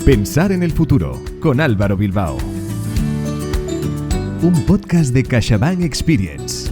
Pensar en el futuro con Álvaro Bilbao. Un podcast de CaixaBank Experience.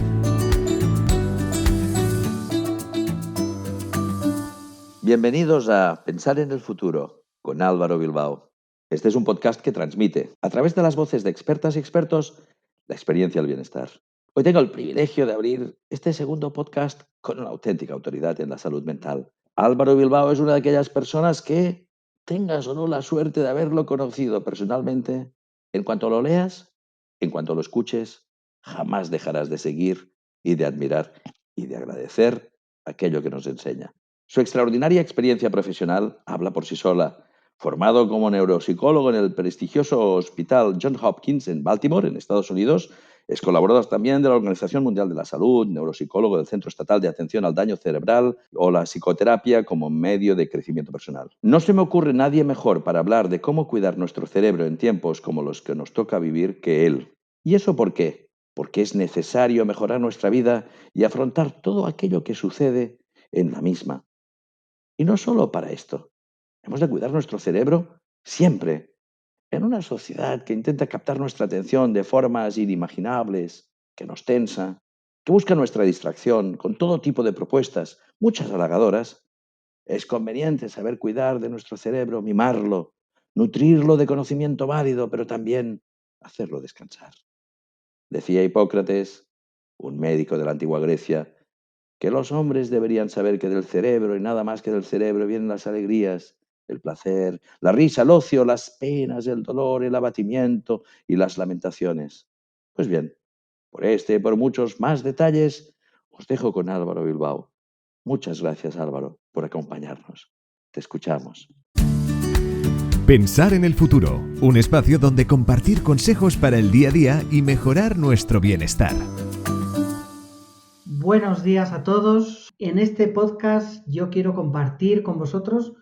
Bienvenidos a Pensar en el futuro con Álvaro Bilbao. Este es un podcast que transmite, a través de las voces de expertas y expertos, la experiencia del bienestar. Hoy tengo el privilegio de abrir este segundo podcast con una auténtica autoridad en la salud mental. Álvaro Bilbao es una de aquellas personas que, tengas o no la suerte de haberlo conocido personalmente, en cuanto lo leas, en cuanto lo escuches, jamás dejarás de seguir y de admirar y de agradecer aquello que nos enseña. Su extraordinaria experiencia profesional habla por sí sola. Formado como neuropsicólogo en el prestigioso Hospital Johns Hopkins en Baltimore, en Estados Unidos, es colaborador también de la Organización Mundial de la Salud, neuropsicólogo del Centro Estatal de Atención al Daño Cerebral o la psicoterapia como medio de crecimiento personal. No se me ocurre nadie mejor para hablar de cómo cuidar nuestro cerebro en tiempos como los que nos toca vivir que él. ¿Y eso por qué? Porque es necesario mejorar nuestra vida y afrontar todo aquello que sucede en la misma. Y no solo para esto. Hemos de cuidar nuestro cerebro siempre. En una sociedad que intenta captar nuestra atención de formas inimaginables, que nos tensa, que busca nuestra distracción con todo tipo de propuestas, muchas halagadoras, es conveniente saber cuidar de nuestro cerebro, mimarlo, nutrirlo de conocimiento válido, pero también hacerlo descansar. Decía Hipócrates, un médico de la antigua Grecia, que los hombres deberían saber que del cerebro y nada más que del cerebro vienen las alegrías, el placer, la risa, el ocio, las penas, el dolor, el abatimiento y las lamentaciones. Pues bien, por este y por muchos más detalles, os dejo con Álvaro Bilbao. Muchas gracias, Álvaro, por acompañarnos. Te escuchamos. Pensar en el futuro, un espacio donde compartir consejos para el día a día y mejorar nuestro bienestar. Buenos días a todos. En este podcast yo quiero compartir con vosotros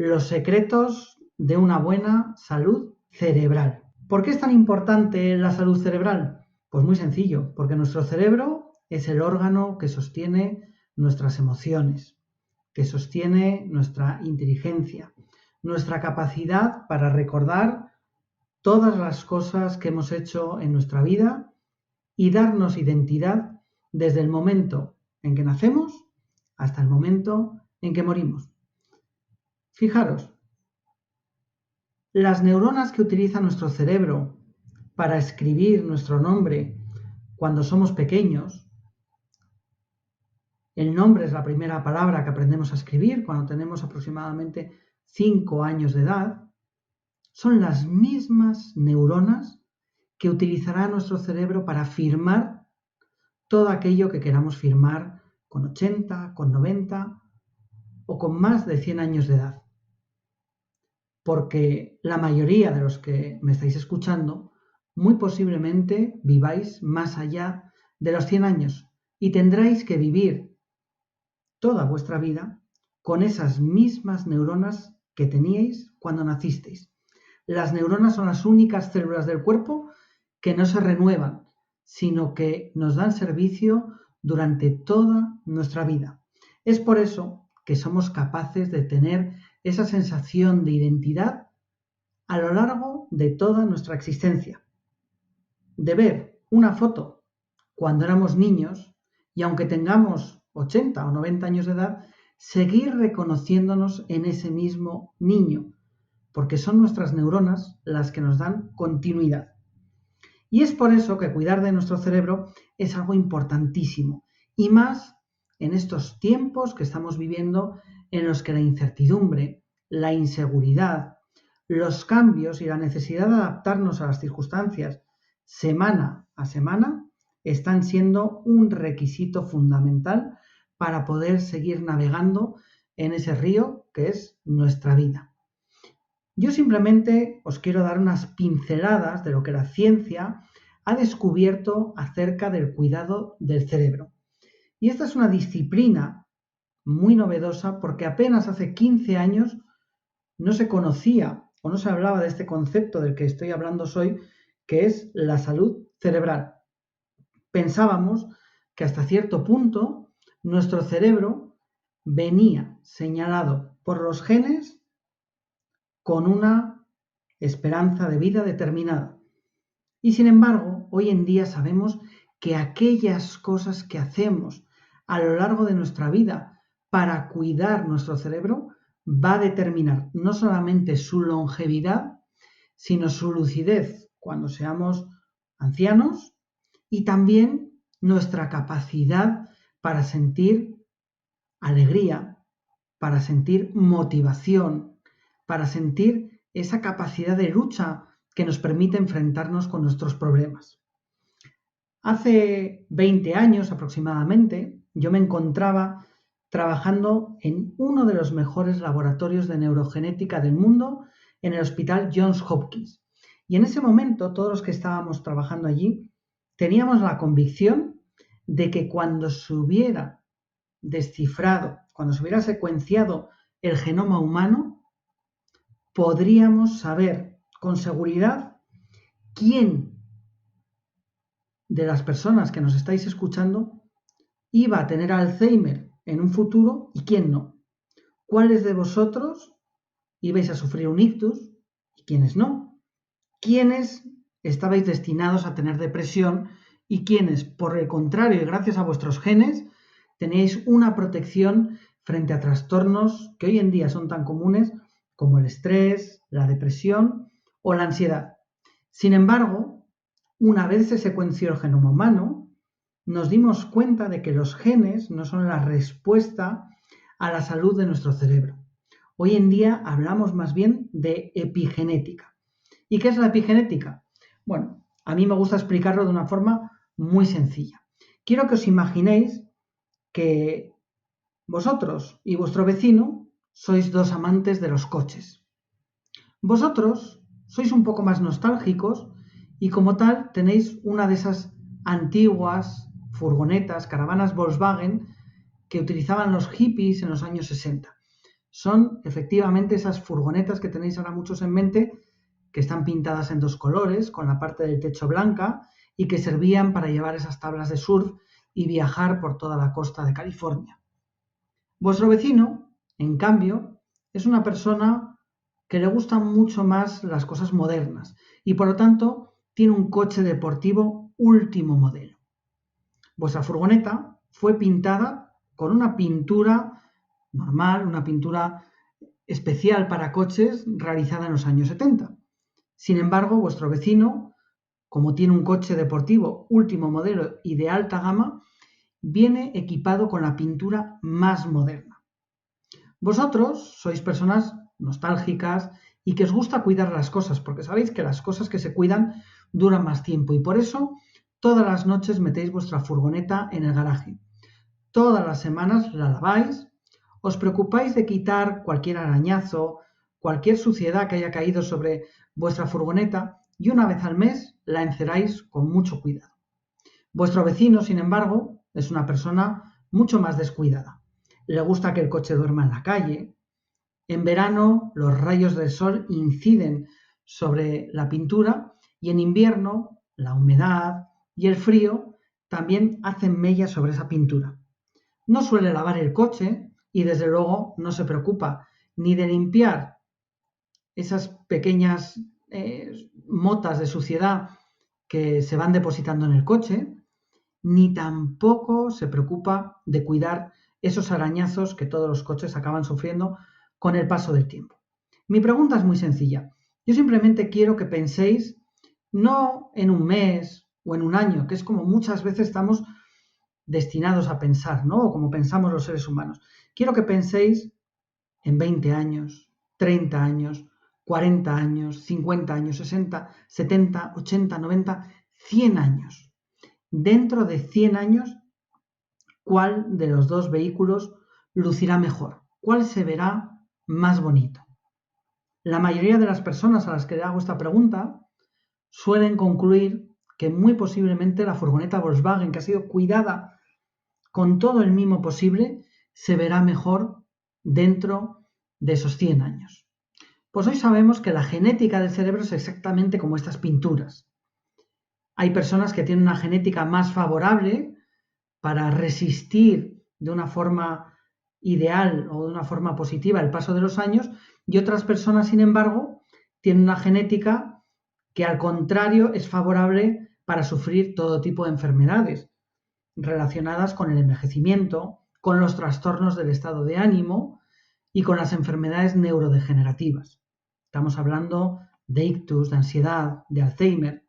los secretos de una buena salud cerebral. ¿Por qué es tan importante la salud cerebral? Pues muy sencillo, porque nuestro cerebro es el órgano que sostiene nuestras emociones, que sostiene nuestra inteligencia, nuestra capacidad para recordar todas las cosas que hemos hecho en nuestra vida y darnos identidad desde el momento en que nacemos hasta el momento en que morimos. Fijaros, las neuronas que utiliza nuestro cerebro para escribir nuestro nombre cuando somos pequeños, el nombre es la primera palabra que aprendemos a escribir cuando tenemos aproximadamente 5 años de edad, son las mismas neuronas que utilizará nuestro cerebro para firmar todo aquello que queramos firmar con 80, con 90 o con más de 100 años de edad. Porque la mayoría de los que me estáis escuchando muy posiblemente viváis más allá de los 100 años y tendréis que vivir toda vuestra vida con esas mismas neuronas que teníais cuando nacisteis. Las neuronas son las únicas células del cuerpo que no se renuevan, sino que nos dan servicio durante toda nuestra vida. Es por eso que somos capaces de tener esa sensación de identidad a lo largo de toda nuestra existencia. De ver una foto cuando éramos niños y aunque tengamos 80 o 90 años de edad, seguir reconociéndonos en ese mismo niño, porque son nuestras neuronas las que nos dan continuidad. Y es por eso que cuidar de nuestro cerebro es algo importantísimo, y más en estos tiempos que estamos viviendo en los que la incertidumbre, la inseguridad, los cambios y la necesidad de adaptarnos a las circunstancias semana a semana están siendo un requisito fundamental para poder seguir navegando en ese río que es nuestra vida. Yo simplemente os quiero dar unas pinceladas de lo que la ciencia ha descubierto acerca del cuidado del cerebro. Y esta es una disciplina muy novedosa porque apenas hace 15 años no se conocía o no se hablaba de este concepto del que estoy hablando hoy, que es la salud cerebral. Pensábamos que hasta cierto punto nuestro cerebro venía señalado por los genes con una esperanza de vida determinada. Y sin embargo, hoy en día sabemos que aquellas cosas que hacemos a lo largo de nuestra vida para cuidar nuestro cerebro va a determinar no solamente su longevidad, sino su lucidez cuando seamos ancianos y también nuestra capacidad para sentir alegría, para sentir motivación, para sentir esa capacidad de lucha que nos permite enfrentarnos con nuestros problemas. Hace 20 años aproximadamente, yo me encontraba trabajando en uno de los mejores laboratorios de neurogenética del mundo, en el Hospital Johns Hopkins. Y en ese momento, todos los que estábamos trabajando allí, teníamos la convicción de que cuando se hubiera descifrado, cuando se hubiera secuenciado el genoma humano, podríamos saber con seguridad quién de las personas que nos estáis escuchando iba a tener Alzheimer en un futuro y quién no. ¿Cuáles de vosotros ibais a sufrir un ictus y quiénes no? ¿Quiénes estabais destinados a tener depresión y quiénes, por el contrario, y gracias a vuestros genes, tenéis una protección frente a trastornos que hoy en día son tan comunes como el estrés, la depresión o la ansiedad? Sin embargo, una vez se secuenció el genoma humano, nos dimos cuenta de que los genes no son la respuesta a la salud de nuestro cerebro. Hoy en día hablamos más bien de epigenética. ¿Y qué es la epigenética? Bueno, a mí me gusta explicarlo de una forma muy sencilla. Quiero que os imaginéis que vosotros y vuestro vecino sois dos amantes de los coches. Vosotros sois un poco más nostálgicos y como tal tenéis una de esas antiguas furgonetas, caravanas Volkswagen que utilizaban los hippies en los años 60. Son efectivamente esas furgonetas que tenéis ahora muchos en mente, que están pintadas en dos colores, con la parte del techo blanca y que servían para llevar esas tablas de surf y viajar por toda la costa de California. Vuestro vecino, en cambio, es una persona que le gustan mucho más las cosas modernas y por lo tanto tiene un coche deportivo último modelo. Vuestra furgoneta fue pintada con una pintura normal, una pintura especial para coches realizada en los años 70. Sin embargo, vuestro vecino, como tiene un coche deportivo último modelo y de alta gama, viene equipado con la pintura más moderna. Vosotros sois personas nostálgicas y que os gusta cuidar las cosas, porque sabéis que las cosas que se cuidan duran más tiempo y por eso todas las noches metéis vuestra furgoneta en el garaje. Todas las semanas la laváis, os preocupáis de quitar cualquier arañazo, cualquier suciedad que haya caído sobre vuestra furgoneta y una vez al mes la enceráis con mucho cuidado. Vuestro vecino, sin embargo, es una persona mucho más descuidada. Le gusta que el coche duerma en la calle. En verano los rayos del sol inciden sobre la pintura y en invierno la humedad y el frío también hacen mella sobre esa pintura. No suele lavar el coche y desde luego no se preocupa ni de limpiar esas pequeñas motas de suciedad que se van depositando en el coche, ni tampoco se preocupa de cuidar esos arañazos que todos los coches acaban sufriendo con el paso del tiempo. Mi pregunta es muy sencilla. Yo simplemente quiero que penséis no en un mes o en un año, que es como muchas veces estamos destinados a pensar, ¿no? O como pensamos los seres humanos. Quiero que penséis en 20 años, 30 años, 40 años, 50 años, 60, 70, 80, 90, 100 años. Dentro de 100 años, ¿cuál de los dos vehículos lucirá mejor? ¿Cuál se verá más bonito? La mayoría de las personas a las que le hago esta pregunta suelen concluir que muy posiblemente la furgoneta Volkswagen, que ha sido cuidada con todo el mimo posible, se verá mejor dentro de esos 100 años. Pues hoy sabemos que la genética del cerebro es exactamente como estas pinturas. Hay personas que tienen una genética más favorable para resistir de una forma ideal o de una forma positiva el paso de los años y otras personas, sin embargo, tienen una genética que al contrario es favorable para sufrir todo tipo de enfermedades relacionadas con el envejecimiento, con los trastornos del estado de ánimo y con las enfermedades neurodegenerativas. Estamos hablando de ictus, de ansiedad, de Alzheimer.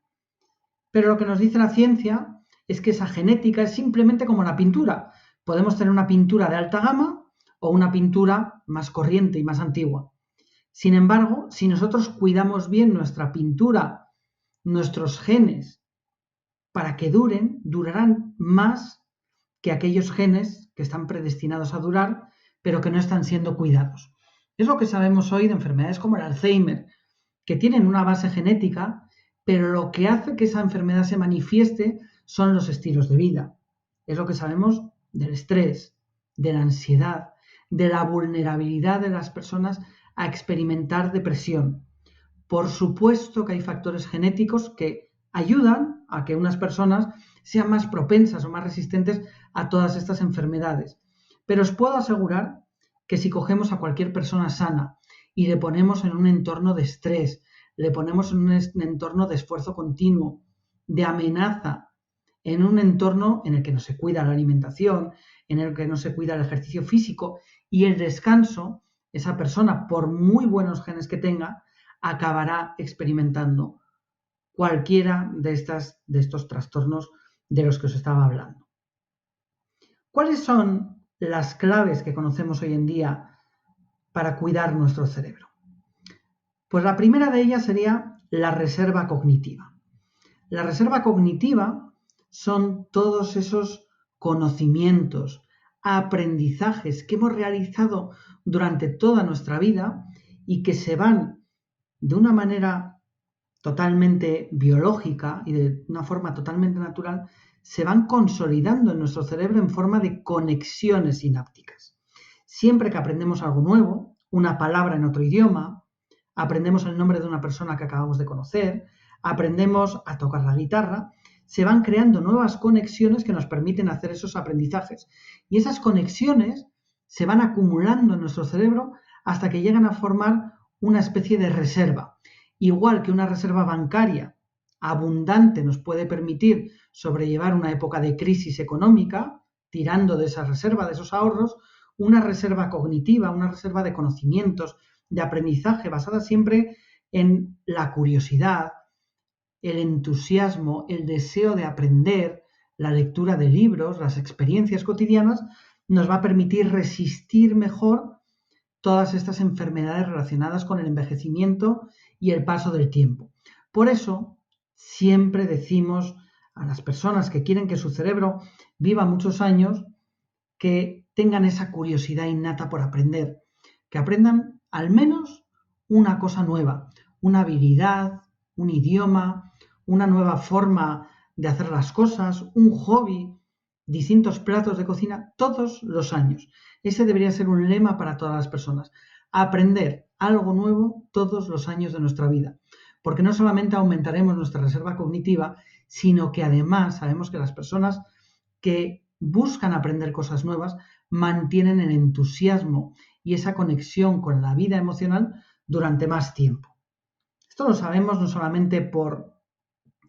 Pero lo que nos dice la ciencia es que esa genética es simplemente como la pintura. Podemos tener una pintura de alta gama o una pintura más corriente y más antigua. Sin embargo, si nosotros cuidamos bien nuestra pintura, nuestros genes, para que durarán más que aquellos genes que están predestinados a durar, pero que no están siendo cuidados. Es lo que sabemos hoy de enfermedades como el Alzheimer, que tienen una base genética, pero lo que hace que esa enfermedad se manifieste son los estilos de vida. Es lo que sabemos del estrés, de la ansiedad, de la vulnerabilidad de las personas a experimentar depresión. Por supuesto que hay factores genéticos que ayudan a que unas personas sean más propensas o más resistentes a todas estas enfermedades. Pero os puedo asegurar que si cogemos a cualquier persona sana y le ponemos en un entorno de estrés, le ponemos en un entorno de esfuerzo continuo, de amenaza, en un entorno en el que no se cuida la alimentación, en el que no se cuida el ejercicio físico y el descanso, esa persona, por muy buenos genes que tenga, acabará experimentando cualquiera de estos trastornos de los que os estaba hablando. ¿Cuáles son las claves que conocemos hoy en día para cuidar nuestro cerebro? Pues la primera de ellas sería la reserva cognitiva. La reserva cognitiva son todos esos conocimientos, aprendizajes que hemos realizado durante toda nuestra vida y que se van de una manera totalmente biológica y de una forma totalmente natural, se van consolidando en nuestro cerebro en forma de conexiones sinápticas. Siempre que aprendemos algo nuevo, una palabra en otro idioma, aprendemos el nombre de una persona que acabamos de conocer, aprendemos a tocar la guitarra, se van creando nuevas conexiones que nos permiten hacer esos aprendizajes. Y esas conexiones se van acumulando en nuestro cerebro hasta que llegan a formar una especie de reserva. Igual que una reserva bancaria abundante nos puede permitir sobrellevar una época de crisis económica, tirando de esa reserva, de esos ahorros, una reserva cognitiva, una reserva de conocimientos, de aprendizaje, basada siempre en la curiosidad, el entusiasmo, el deseo de aprender, la lectura de libros, las experiencias cotidianas, nos va a permitir resistir mejor todas estas enfermedades relacionadas con el envejecimiento y el paso del tiempo. Por eso, siempre decimos a las personas que quieren que su cerebro viva muchos años, que tengan esa curiosidad innata por aprender, que aprendan al menos una cosa nueva, una habilidad, un idioma, una nueva forma de hacer las cosas, un hobby, distintos platos de cocina todos los años. Ese debería ser un lema para todas las personas. Aprender algo nuevo todos los años de nuestra vida. Porque no solamente aumentaremos nuestra reserva cognitiva, sino que además sabemos que las personas que buscan aprender cosas nuevas mantienen el entusiasmo y esa conexión con la vida emocional durante más tiempo. Esto lo sabemos no solamente por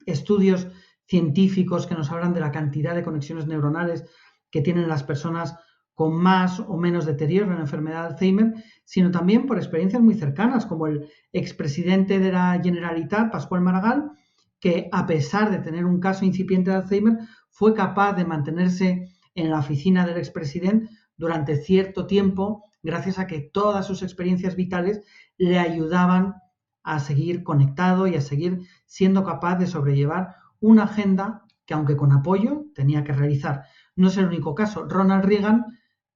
estudios científicos que nos hablan de la cantidad de conexiones neuronales que tienen las personas con más o menos deterioro en la enfermedad de Alzheimer, sino también por experiencias muy cercanas, como el expresidente de la Generalitat, Pasqual Maragall, que a pesar de tener un caso incipiente de Alzheimer, fue capaz de mantenerse en la oficina del expresidente durante cierto tiempo, gracias a que todas sus experiencias vitales le ayudaban a seguir conectado y a seguir siendo capaz de sobrellevar una agenda que, aunque con apoyo, tenía que realizar. No es el único caso. Ronald Reagan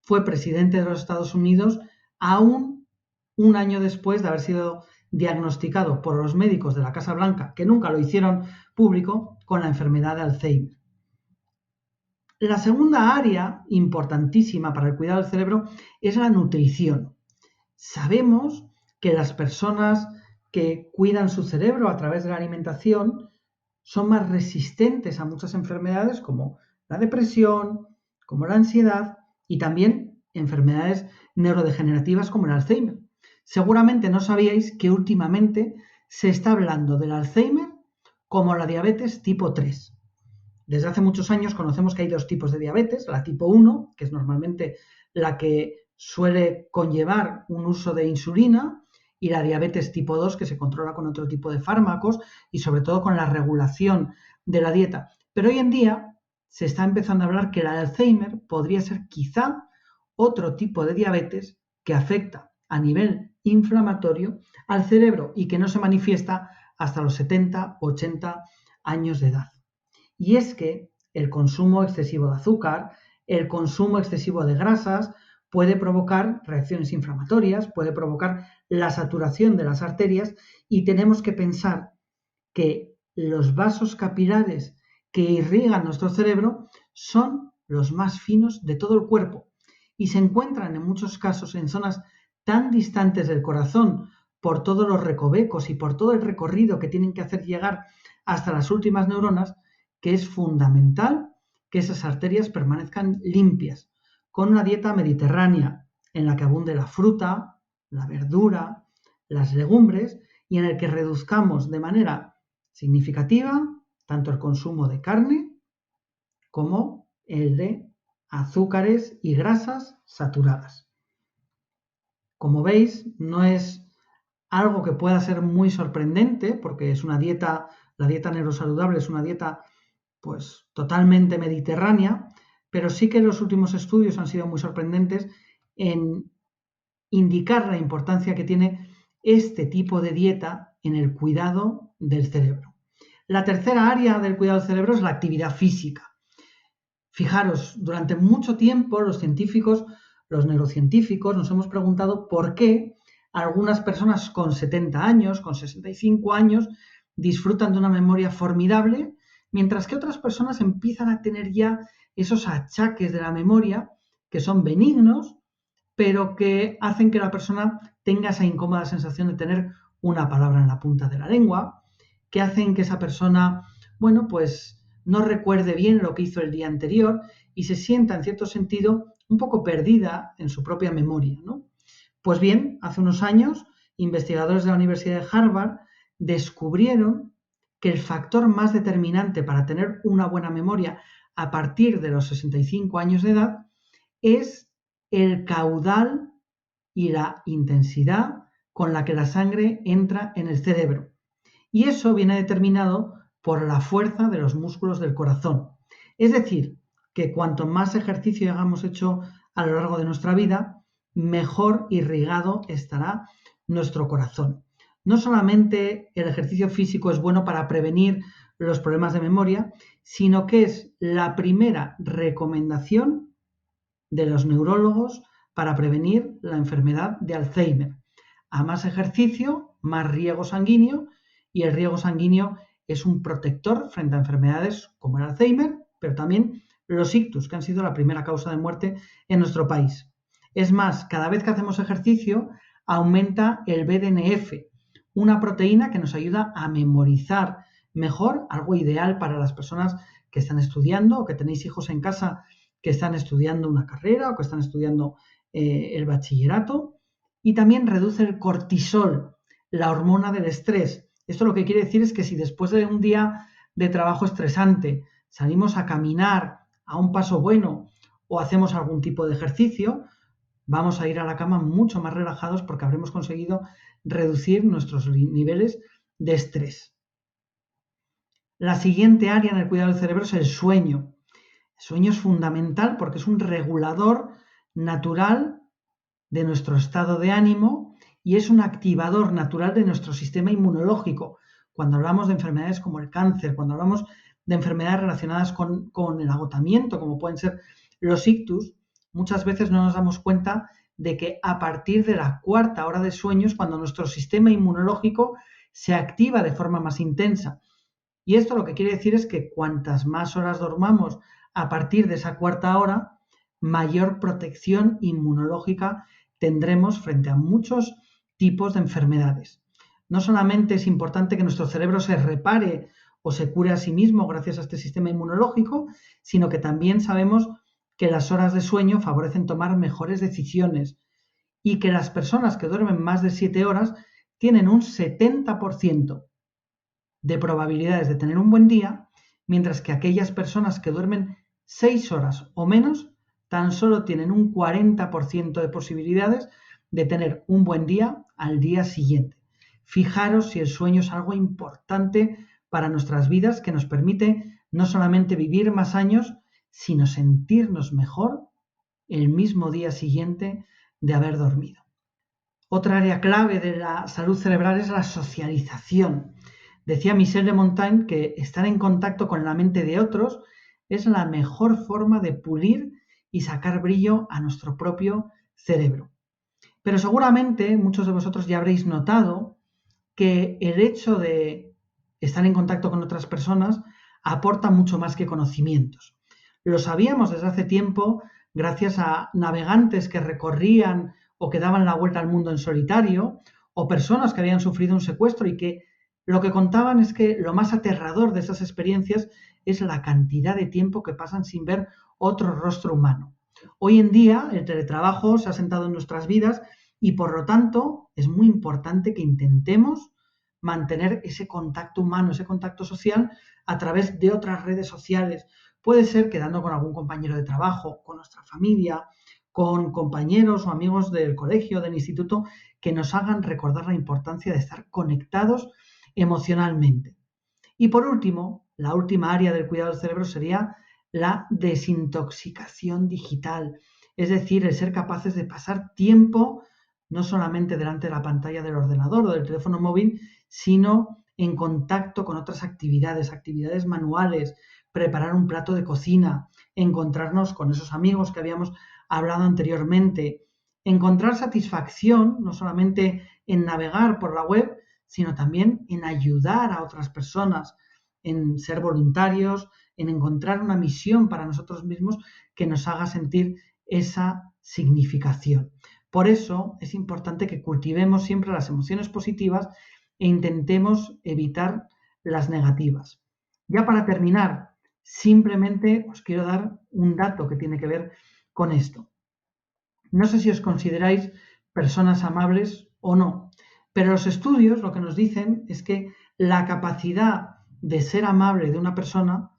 fue presidente de los Estados Unidos aún un año después de haber sido diagnosticado por los médicos de la Casa Blanca, que nunca lo hicieron público, con la enfermedad de Alzheimer. La segunda área importantísima para el cuidado del cerebro es la nutrición. Sabemos que las personas que cuidan su cerebro a través de la alimentación son más resistentes a muchas enfermedades como la depresión, como la ansiedad y también enfermedades neurodegenerativas como el Alzheimer. Seguramente no sabíais que últimamente se está hablando del Alzheimer como la diabetes tipo 3. Desde hace muchos años conocemos que hay dos tipos de diabetes, la tipo 1, que es normalmente la que suele conllevar un uso de insulina, y la diabetes tipo 2, que se controla con otro tipo de fármacos y sobre todo con la regulación de la dieta. Pero hoy en día se está empezando a hablar que el Alzheimer podría ser quizá otro tipo de diabetes que afecta a nivel inflamatorio al cerebro y que no se manifiesta hasta los 70 o 80 años de edad. Y es que el consumo excesivo de azúcar, el consumo excesivo de grasas, puede provocar reacciones inflamatorias, puede provocar la saturación de las arterias, y tenemos que pensar que los vasos capilares que irrigan nuestro cerebro son los más finos de todo el cuerpo y se encuentran en muchos casos en zonas tan distantes del corazón por todos los recovecos y por todo el recorrido que tienen que hacer llegar hasta las últimas neuronas, que es fundamental que esas arterias permanezcan limpias, con una dieta mediterránea en la que abunde la fruta, la verdura, las legumbres, y en el que reduzcamos de manera significativa tanto el consumo de carne como el de azúcares y grasas saturadas. Como veis, no es algo que pueda ser muy sorprendente, porque es una dieta, la dieta neurosaludable es una dieta pues totalmente mediterránea, pero sí que los últimos estudios han sido muy sorprendentes en indicar la importancia que tiene este tipo de dieta en el cuidado del cerebro. La tercera área del cuidado del cerebro es la actividad física. Fijaros, durante mucho tiempo los científicos, los neurocientíficos, nos hemos preguntado por qué algunas personas con 70 años, con 65 años, disfrutan de una memoria formidable, mientras que otras personas empiezan a tener ya esos achaques de la memoria que son benignos, pero que hacen que la persona tenga esa incómoda sensación de tener una palabra en la punta de la lengua, que hacen que esa persona, bueno, pues no recuerde bien lo que hizo el día anterior y se sienta, en cierto sentido, un poco perdida en su propia memoria, ¿no? Pues bien, hace unos años, investigadores de la Universidad de Harvard descubrieron que el factor más determinante para tener una buena memoria a partir de los 65 años de edad es el caudal y la intensidad con la que la sangre entra en el cerebro. Y eso viene determinado por la fuerza de los músculos del corazón. Es decir, que cuanto más ejercicio hayamos hecho a lo largo de nuestra vida, mejor irrigado estará nuestro corazón. No solamente el ejercicio físico es bueno para prevenir los problemas de memoria, sino que es la primera recomendación de los neurólogos para prevenir la enfermedad de Alzheimer. A más ejercicio, más riego sanguíneo, y el riego sanguíneo es un protector frente a enfermedades como el Alzheimer, pero también los ictus, que han sido la primera causa de muerte en nuestro país. Es más, cada vez que hacemos ejercicio aumenta el BDNF, una proteína que nos ayuda a memorizar mejor, algo ideal para las personas que están estudiando o que tenéis hijos en casa que están estudiando una carrera o que están estudiando el bachillerato. Y también reduce el cortisol, la hormona del estrés. Esto lo que quiere decir es que si después de un día de trabajo estresante salimos a caminar a un paso bueno o hacemos algún tipo de ejercicio, vamos a ir a la cama mucho más relajados porque habremos conseguido reducir nuestros niveles de estrés. La siguiente área en el cuidado del cerebro es el sueño. El sueño es fundamental porque es un regulador natural de nuestro estado de ánimo y es un activador natural de nuestro sistema inmunológico. Cuando hablamos de enfermedades como el cáncer, cuando hablamos de enfermedades relacionadas con el agotamiento, como pueden ser los ictus, muchas veces no nos damos cuenta de que a partir de la cuarta hora de sueño es cuando nuestro sistema inmunológico se activa de forma más intensa. Y esto lo que quiere decir es que cuantas más horas dormamos a partir de esa cuarta hora, mayor protección inmunológica tendremos frente a muchos tipos de enfermedades. No solamente es importante que nuestro cerebro se repare o se cure a sí mismo gracias a este sistema inmunológico, sino que también sabemos que las horas de sueño favorecen tomar mejores decisiones y que las personas que duermen más de 7 horas tienen un 70% de probabilidades de tener un buen día, mientras que aquellas personas que duermen 6 horas o menos tan solo tienen un 40% de posibilidades de tener un buen día al día siguiente. Fijaros si el sueño es algo importante para nuestras vidas, que nos permite no solamente vivir más años, sino sentirnos mejor el mismo día siguiente de haber dormido. Otra área clave de la salud cerebral es la socialización. Decía Michel de Montaigne que estar en contacto con la mente de otros es la mejor forma de pulir y sacar brillo a nuestro propio cerebro. Pero seguramente muchos de vosotros ya habréis notado que el hecho de estar en contacto con otras personas aporta mucho más que conocimientos. Lo sabíamos desde hace tiempo gracias a navegantes que recorrían o que daban la vuelta al mundo en solitario, o personas que habían sufrido un secuestro y que lo que contaban es que lo más aterrador de esas experiencias es la cantidad de tiempo que pasan sin ver otro rostro humano. Hoy en día el teletrabajo se ha sentado en nuestras vidas y por lo tanto es muy importante que intentemos mantener ese contacto humano, ese contacto social a través de otras redes sociales. Puede ser quedando con algún compañero de trabajo, con nuestra familia, con compañeros o amigos del colegio, del instituto, que nos hagan recordar la importancia de estar conectados emocionalmente. Y por último, la última área del cuidado del cerebro sería la desintoxicación digital, es decir, el ser capaces de pasar tiempo no solamente delante de la pantalla del ordenador o del teléfono móvil, sino en contacto con otras actividades manuales, preparar un plato de cocina, encontrarnos con esos amigos que habíamos hablado anteriormente, encontrar satisfacción no solamente en navegar por la web, sino también en ayudar a otras personas, en ser voluntarios, en encontrar una misión para nosotros mismos que nos haga sentir esa significación. Por eso es importante que cultivemos siempre las emociones positivas e intentemos evitar las negativas. Ya para terminar, simplemente os quiero dar un dato que tiene que ver con esto. No sé si os consideráis personas amables o no, pero los estudios lo que nos dicen es que la capacidad de ser amable de una persona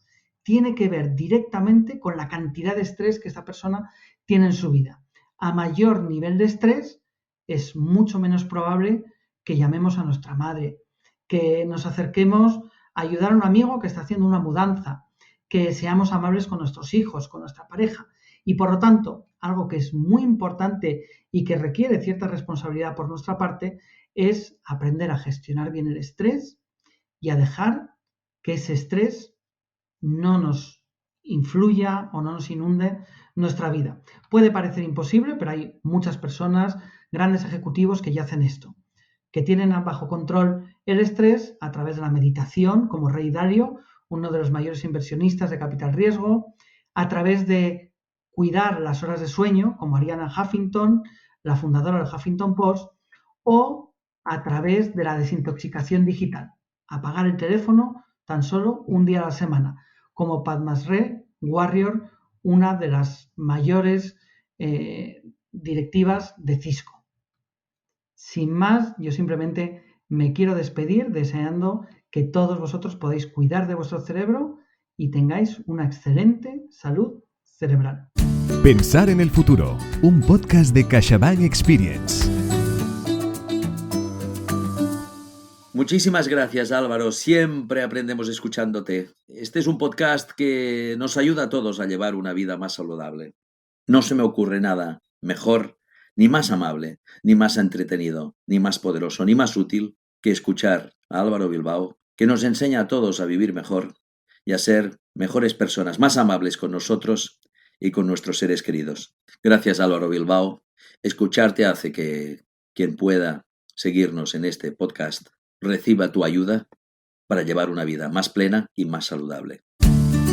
tiene que ver directamente con la cantidad de estrés que esta persona tiene en su vida. A mayor nivel de estrés, es mucho menos probable que llamemos a nuestra madre, que nos acerquemos a ayudar a un amigo que está haciendo una mudanza, que seamos amables con nuestros hijos, con nuestra pareja. Y por lo tanto, algo que es muy importante y que requiere cierta responsabilidad por nuestra parte es aprender a gestionar bien el estrés y a dejar que ese estrés no nos influya o no nos inunde nuestra vida. Puede parecer imposible, pero hay muchas personas, grandes ejecutivos que ya hacen esto, que tienen bajo control el estrés a través de la meditación, como Ray Dalio, uno de los mayores inversionistas de capital riesgo, a través de cuidar las horas de sueño, como Arianna Huffington, la fundadora del Huffington Post, o a través de la desintoxicación digital, apagar el teléfono tan solo un día a la semana, como Padmasree Warrior, una de las mayores directivas de Cisco. Sin más, yo simplemente me quiero despedir deseando que todos vosotros podáis cuidar de vuestro cerebro y tengáis una excelente salud cerebral. Pensar en el futuro, un podcast de CaixaBank Experience. Muchísimas gracias, Álvaro. Siempre aprendemos escuchándote. Este es un podcast que nos ayuda a todos a llevar una vida más saludable. No se me ocurre nada mejor, ni más amable, ni más entretenido, ni más poderoso, ni más útil que escuchar a Álvaro Bilbao, que nos enseña a todos a vivir mejor y a ser mejores personas, más amables con nosotros y con nuestros seres queridos. Gracias, Álvaro Bilbao. Escucharte hace que quien pueda seguirnos en este podcast reciba tu ayuda para llevar una vida más plena y más saludable.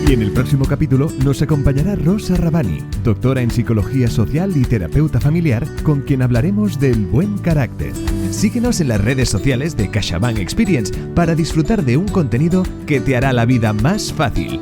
Y en el próximo capítulo nos acompañará Rosa Rabani, doctora en psicología social y terapeuta familiar, con quien hablaremos del buen carácter. Síguenos en las redes sociales de CaixaBank Experience para disfrutar de un contenido que te hará la vida más fácil.